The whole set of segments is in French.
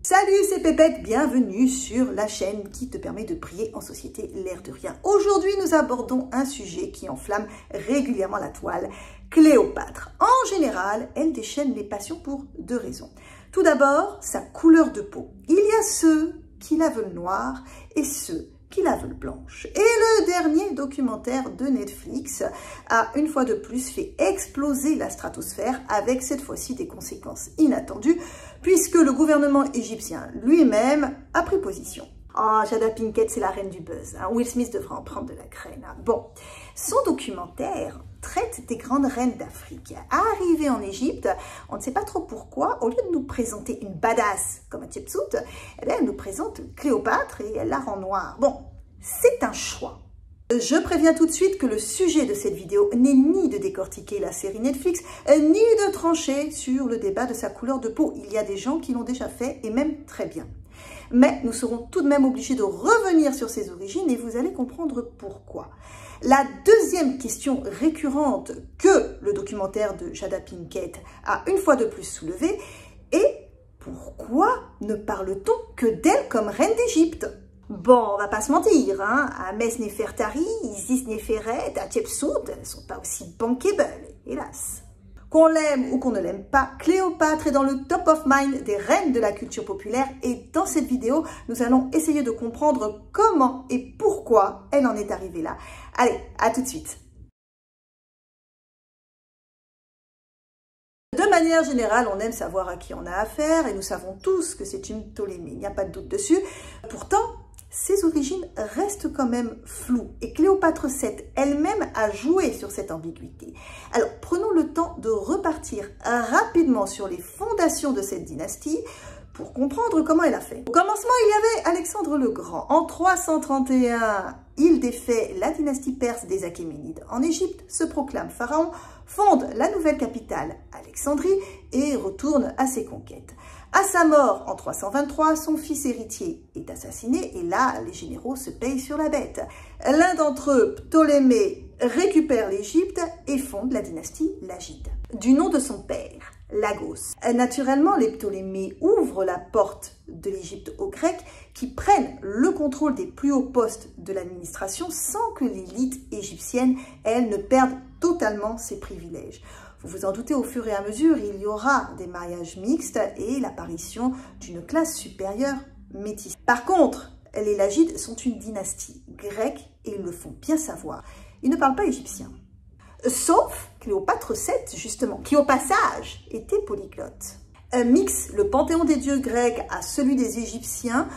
Salut, c'est Pépette, bienvenue sur la chaîne qui te permet de briller en société, l'air de rien. Aujourd'hui, nous abordons un sujet qui enflamme régulièrement la toile, Cléopâtre. En général, elle déchaîne les passions pour deux raisons. Tout d'abord, sa couleur de peau. Il y a ceux qui la veulent noire et ceux qui la veulent blanche. Et le dernier documentaire de Netflix a une fois de plus fait exploser la stratosphère avec cette fois-ci des conséquences inattendues puisque le gouvernement égyptien lui-même a pris position. Oh, Jada Pinkett, c'est la reine du buzz. Hein. Will Smith devrait en prendre de la graine. Hein. Bon, son documentaire traite des grandes reines d'Afrique. Arrivée en Égypte, on ne sait pas trop pourquoi, au lieu de nous présenter une badass comme Hatshepsut, eh bien, elle nous présente Cléopâtre et elle la rend noire. Bon, c'est un choix. Je préviens tout de suite que le sujet de cette vidéo n'est ni de décortiquer la série Netflix, ni de trancher sur le débat de sa couleur de peau. Il y a des gens qui l'ont déjà fait et même très bien. Mais nous serons tout de même obligés de revenir sur ses origines et vous allez comprendre pourquoi. La deuxième question récurrente que le documentaire de Jada Pinkett a une fois de plus soulevée est pourquoi ne parle-t-on que d'elle comme reine d'Égypte? Bon, on va pas se mentir, hein, Ahmès Néfertari, Isis Néferet, Hatshepsut, elles sont pas aussi bankable, hélas. Qu'on l'aime ou qu'on ne l'aime pas, Cléopâtre est dans le top of mind des reines de la culture populaire et dans cette vidéo, nous allons essayer de comprendre comment et pourquoi elle en est arrivée là. Allez, à tout de suite. De manière générale, on aime savoir à qui on a affaire et nous savons tous que c'est une Ptolémée, il n'y a pas de doute dessus. Pourtant, ses origines restent quand même floues et Cléopâtre VII elle-même a joué sur cette ambiguïté. Alors, prenons le temps de repartir rapidement sur les fondations de cette dynastie pour comprendre comment elle a fait. Au commencement, il y avait Alexandre le Grand. En 331, il défait la dynastie perse des Achéménides en Égypte, se proclame pharaon, fonde la nouvelle capitale, Alexandrie, et retourne à ses conquêtes. À sa mort, en 323, son fils héritier est assassiné et là, les généraux se payent sur la bête. L'un d'entre eux, Ptolémée, récupère l'Égypte et fonde la dynastie Lagide. Du nom de son père, Lagos. Naturellement, les Ptolémées ouvrent la porte de l'Égypte aux Grecs qui prennent le contrôle des plus hauts postes de l'administration sans que l'élite égyptienne, elle, ne perde totalement ses privilèges. Vous vous en doutez, au fur et à mesure, il y aura des mariages mixtes et l'apparition d'une classe supérieure métisse. Par contre, les Lagides sont une dynastie grecque et ils le font bien savoir. Ils ne parlent pas égyptien. Sauf Cléopâtre VII, justement, qui au passage était polyglotte. Mixe le panthéon des dieux grecs à celui des Égyptiens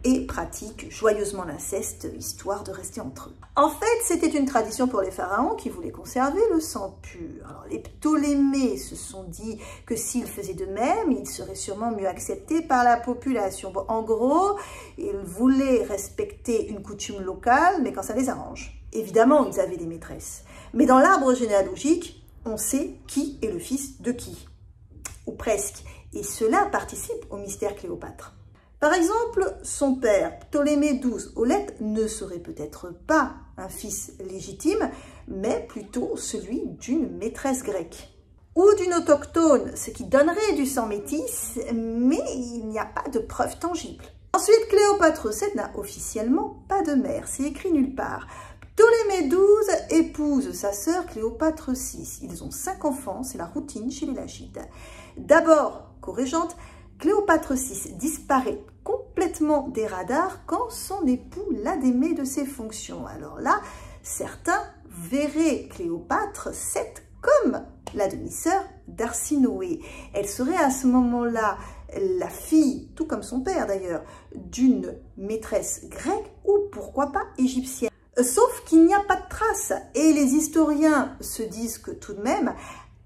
et pratique joyeusement l'inceste, histoire de rester entre eux. En fait, c'était une tradition pour les pharaons qui voulaient conserver le sang pur. Alors, les Ptolémées se sont dit que s'ils faisaient de même, ils seraient sûrement mieux acceptés par la population. Bon, en gros, ils voulaient respecter une coutume locale, mais quand ça les arrange. Évidemment, ils avaient des maîtresses. Mais dans l'arbre généalogique, on sait qui est le fils de qui, ou presque. Et cela participe au mystère Cléopâtre. Par exemple, son père, Ptolémée XII Aulète, ne serait peut-être pas un fils légitime, mais plutôt celui d'une maîtresse grecque. Ou d'une autochtone, ce qui donnerait du sang métis, mais il n'y a pas de preuves tangibles. Ensuite, Cléopâtre VII n'a officiellement pas de mère, c'est écrit nulle part. Ptolémée XII épouse sa sœur Cléopâtre VI. Ils ont 5 enfants, c'est la routine chez les Lagides. D'abord co-régente, Cléopâtre VI disparaît complètement des radars quand son époux l'a démé de ses fonctions. Alors là, certains verraient Cléopâtre VII comme la demi-sœur d'Arsinoé. Elle serait à ce moment-là la fille, tout comme son père d'ailleurs, d'une maîtresse grecque ou pourquoi pas égyptienne. Sauf qu'il n'y a pas de traces et les historiens se disent que tout de même,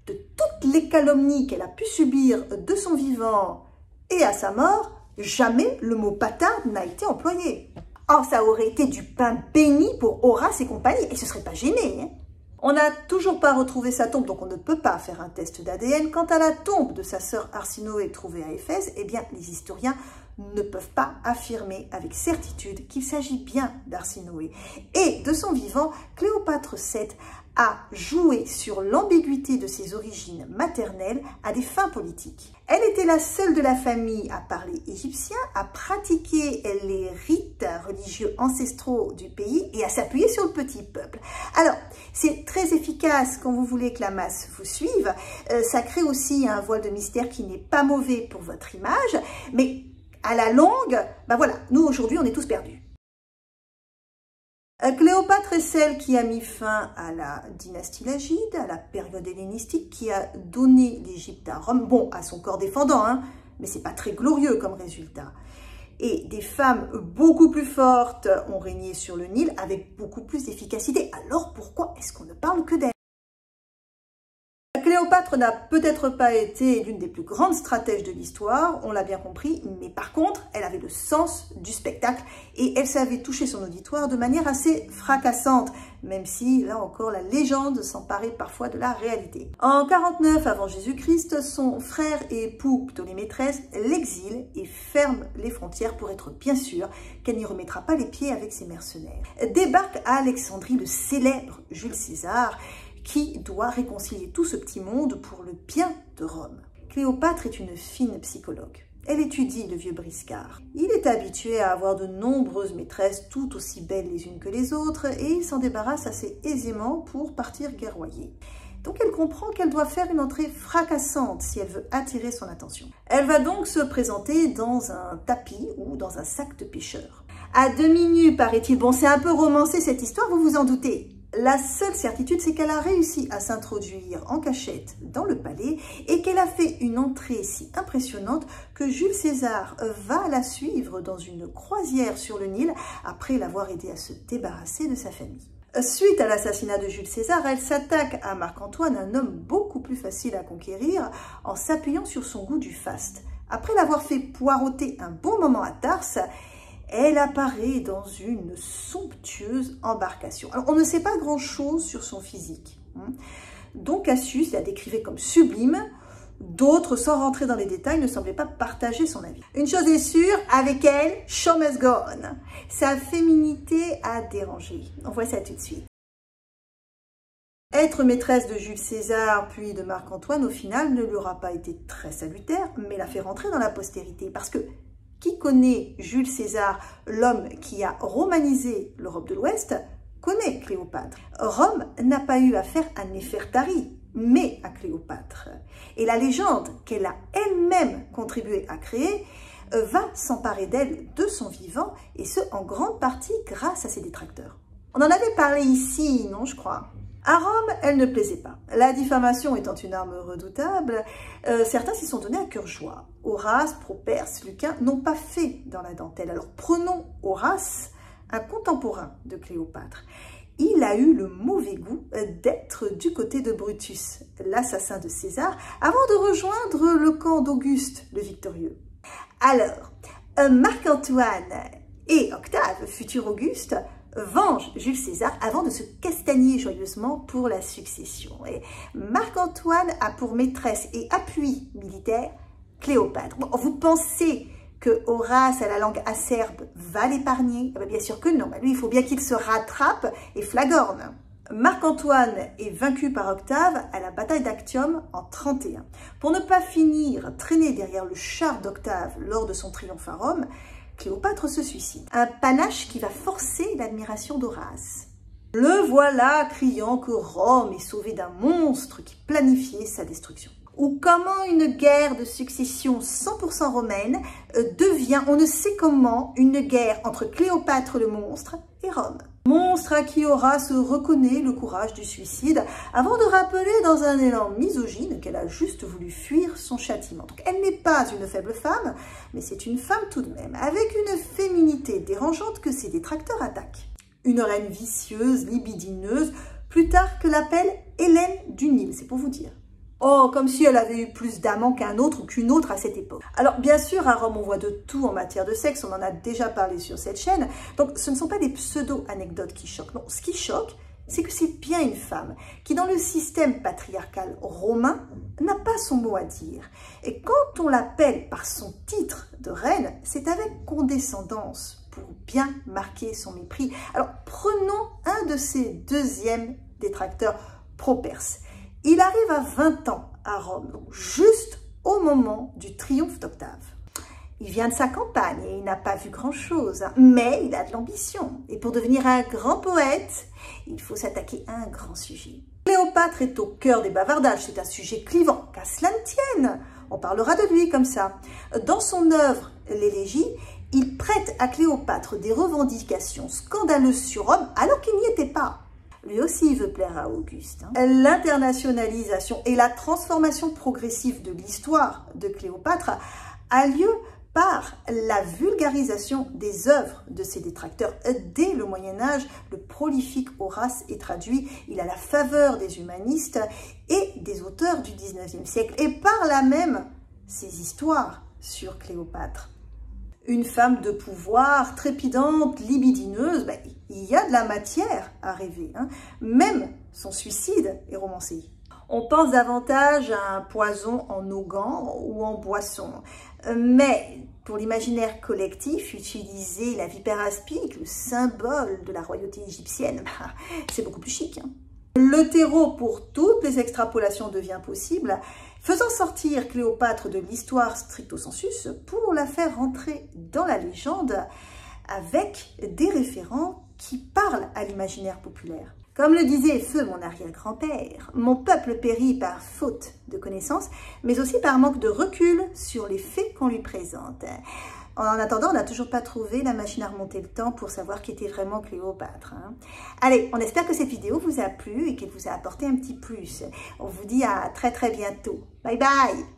de toutes les calomnies qu'elle a pu subir de son vivant et à sa mort, jamais le mot patard n'a été employé. Oh, ça aurait été du pain béni pour Horace et compagnie, et ce serait pas gêné. Hein. On n'a toujours pas retrouvé sa tombe, donc on ne peut pas faire un test d'ADN. Quant à la tombe de sa sœur Arsinoé trouvée à Éphèse, eh bien, les historiens ne peuvent pas affirmer avec certitude qu'il s'agit bien d'Arsinoé. Et de son vivant, Cléopâtre VII a joué sur l'ambiguïté de ses origines maternelles à des fins politiques. Elle était la seule de la famille à parler égyptien, à pratiquer les rites religieux ancestraux du pays et à s'appuyer sur le petit peuple. Alors, c'est très efficace quand vous voulez que la masse vous suive. Ça crée aussi un voile de mystère qui n'est pas mauvais pour votre image, mais à la longue, ben voilà, nous aujourd'hui on est tous perdus. Cléopâtre est celle qui a mis fin à la dynastie lagide, à la période hellénistique, qui a donné l'Égypte à Rome, bon, à son corps défendant, hein, mais c'est pas très glorieux comme résultat. Et des femmes beaucoup plus fortes ont régné sur le Nil avec beaucoup plus d'efficacité. Alors pourquoi est-ce qu'on ne parle que d'elle? Cléopâtre n'a peut-être pas été l'une des plus grandes stratèges de l'histoire, on l'a bien compris, mais par contre, elle avait le sens du spectacle et elle savait toucher son auditoire de manière assez fracassante, même si, là encore, la légende s'emparait parfois de la réalité. En 49 avant Jésus-Christ, son frère et époux Ptolémée XIII l'exile et ferme les frontières pour être bien sûr qu'elle n'y remettra pas les pieds avec ses mercenaires. Débarque à Alexandrie le célèbre Jules César, qui doit réconcilier tout ce petit monde pour le bien de Rome. Cléopâtre est une fine psychologue. Elle étudie le vieux Briscard. Il est habitué à avoir de nombreuses maîtresses, toutes aussi belles les unes que les autres, et il s'en débarrasse assez aisément pour partir guerroyer. Donc elle comprend qu'elle doit faire une entrée fracassante si elle veut attirer son attention. Elle va donc se présenter dans un tapis ou dans un sac de pêcheur. À demi nue, paraît-il. Bon, c'est un peu romancé cette histoire, vous vous en doutez. La seule certitude, c'est qu'elle a réussi à s'introduire en cachette dans le palais et qu'elle a fait une entrée si impressionnante que Jules César va la suivre dans une croisière sur le Nil après l'avoir aidé à se débarrasser de sa famille. Suite à l'assassinat de Jules César, elle s'attaque à Marc-Antoine, un homme beaucoup plus facile à conquérir, en s'appuyant sur son goût du faste. Après l'avoir fait poireauter un bon moment à Tarse, elle apparaît dans une somptueuse embarcation. Alors, on ne sait pas grand-chose sur son physique. Donc, Cassius la décrivait comme sublime. D'autres, sans rentrer dans les détails, ne semblaient pas partager son avis. Une chose est sûre, avec elle, show must go on. Sa féminité a dérangé. On voit ça tout de suite. Être maîtresse de Jules César puis de Marc-Antoine, au final, ne lui aura pas été très salutaire, mais l'a fait rentrer dans la postérité. Parce que qui connaît Jules César, l'homme qui a romanisé l'Europe de l'Ouest, connaît Cléopâtre. Rome n'a pas eu affaire à Néfertari, mais à Cléopâtre. Et la légende qu'elle a elle-même contribué à créer va s'emparer d'elle de son vivant, et ce, en grande partie grâce à ses détracteurs. On en avait parlé ici, non, je crois. À Rome, elle ne plaisait pas. La diffamation étant une arme redoutable, certains s'y sont donnés à cœur joie. Horace, Properce, Lucain n'ont pas fait dans la dentelle. Alors prenons Horace, un contemporain de Cléopâtre. Il a eu le mauvais goût d'être du côté de Brutus, l'assassin de César, avant de rejoindre le camp d'Auguste, le victorieux. Alors, Marc-Antoine et Octave, futur Auguste, venge Jules César avant de se castagner joyeusement pour la succession. Et Marc-Antoine a pour maîtresse et appui militaire Cléopâtre. Bon, vous pensez que Horace, à la langue acerbe, va l'épargner? Bien sûr que non. Lui, il faut bien qu'il se rattrape et flagorne. Marc-Antoine est vaincu par Octave à la bataille d'Actium en 31. Pour ne pas finir traîné derrière le char d'Octave lors de son triomphe à Rome, Cléopâtre se suicide. Un panache qui va forcer l'admiration d'Horace. Le voilà criant que Rome est sauvée d'un monstre qui planifiait sa destruction. Ou comment une guerre de succession 100% romaine devient, on ne sait comment, une guerre entre Cléopâtre le monstre et Rome. Monstre à qui Horace reconnaît le courage du suicide avant de rappeler dans un élan misogyne qu'elle a juste voulu fuir son châtiment. Donc elle n'est pas une faible femme, mais c'est une femme tout de même, avec une féminité dérangeante que ses détracteurs attaquent. Une reine vicieuse, libidineuse, plus tard que l'appelle Hélène du Nil, c'est pour vous dire. Oh, comme si elle avait eu plus d'amants qu'un autre ou qu'une autre à cette époque. Alors, bien sûr, à Rome, on voit de tout en matière de sexe, on en a déjà parlé sur cette chaîne. Donc, ce ne sont pas des pseudo-anecdotes qui choquent. Non, ce qui choque, c'est que c'est bien une femme qui, dans le système patriarcal romain, n'a pas son mot à dire. Et quand on l'appelle par son titre de reine, c'est avec condescendance pour bien marquer son mépris. Alors, prenons un de ses deuxièmes détracteurs pro-perses. Il arrive à 20 ans à Rome, donc juste au moment du triomphe d'Octave. Il vient de sa campagne et il n'a pas vu grand-chose, mais il a de l'ambition. Et pour devenir un grand poète, il faut s'attaquer à un grand sujet. Cléopâtre est au cœur des bavardages, c'est un sujet clivant, qu'à cela ne tienne. On parlera de lui comme ça. Dans son œuvre, l'Élégie, il prête à Cléopâtre des revendications scandaleuses sur Rome alors qu'il n'y était pas. Lui aussi il veut plaire à Auguste. L'internationalisation et la transformation progressive de l'histoire de Cléopâtre a lieu par la vulgarisation des œuvres de ses détracteurs. Dès le Moyen-Âge, le prolifique Horace est traduit. Il a la faveur des humanistes et des auteurs du XIXe siècle. Et par là même, ses histoires sur Cléopâtre. Une femme de pouvoir, trépidante, libidineuse, il y a de la matière à rêver. Même son suicide est romancé. On pense davantage à un poison en onguent ou en boisson. Mais pour l'imaginaire collectif, utiliser la vipère aspic, le symbole de la royauté égyptienne, c'est beaucoup plus chic. Le terreau pour toutes les extrapolations devient possible, faisant sortir Cléopâtre de l'histoire stricto sensus pour la faire rentrer dans la légende avec des référents qui parlent à l'imaginaire populaire. Comme le disait Feu, mon arrière-grand-père, mon peuple périt par faute de connaissances, mais aussi par manque de recul sur les faits qu'on lui présente. En attendant, on n'a toujours pas trouvé la machine à remonter le temps pour savoir qui était vraiment Cléopâtre. Allez, on espère que cette vidéo vous a plu et qu'elle vous a apporté un petit plus. On vous dit à très bientôt. Bye bye!